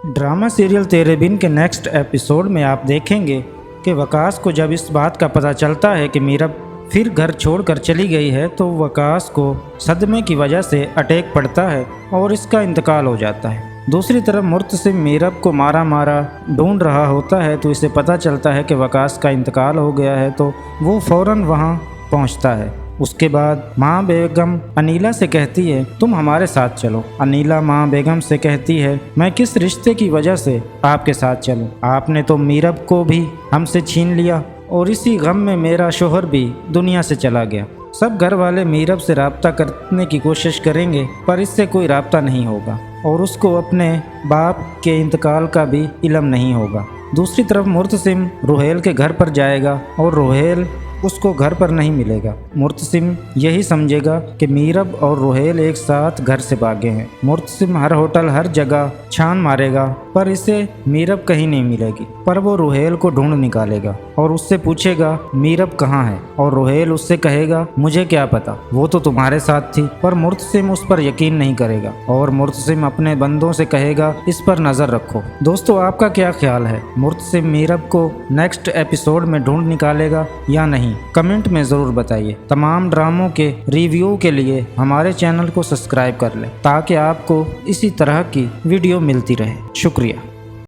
Drama serial तेरे बिन के next episode में आप देखेंगे कि वकास को जब इस बात का पता चलता है कि मीरब फिर घर छोड़कर चली गई है तो वकास को सदमे की वजह से अटैक पड़ता है और इसका इंतकाल हो जाता है। दूसरी तरफ मुर्तसिम मीरब को मारा मारा ढूंढ रहा होता है तो इसे पता चलता है कि वकास का इंतकाल हो गया है तो वो फ़ौरन वहाँ पहुँचता है। उसके बाद माँ बेगम अनीला से कहती है तुम हमारे साथ चलो। अनीला माँ बेगम से कहती है मैं किस रिश्ते की वजह से आपके साथ चलूँ, आपने तो मीरब को भी हमसे छीन लिया और इसी गम में मेरा शोहर भी दुनिया से चला गया। सब घर वाले मीरब से राब्ता करने की कोशिश करेंगे पर इससे कोई राब्ता नहीं होगा और उसको अपने बाप के इंतकाल का भी इल्म नहीं होगा। दूसरी तरफ मुर्तसिम रुहेल के घर पर जाएगा और रुहेल उसको घर पर नहीं मिलेगा। मुर्तसिम यही समझेगा कि मीरब और रुहेल एक साथ घर से भागे हैं। मुर्तसिम हर होटल हर जगह छान मारेगा पर इसे मीरब कहीं नहीं मिलेगी, पर वो रुहेल को ढूंढ निकालेगा और उससे पूछेगा मीरब कहाँ है और रुहेल उससे कहेगा मुझे क्या पता, वो तो तुम्हारे साथ थी। पर मुर्तसिम उस पर यकीन नहीं करेगा और मुर्तसिम अपने बंदों से कहेगा इस पर नज़र रखो। दोस्तों आपका क्या ख्याल है, मुर्तसिम मीरब को नेक्स्ट एपिसोड में ढूंढ निकालेगा या नहीं? कमेंट में ज़रूर बताइए। तमाम ड्रामों के रिव्यू के लिए हमारे चैनल को सब्सक्राइब कर लें ताकि आपको इसी तरह की वीडियो मिलती रहे। शुक्रिया।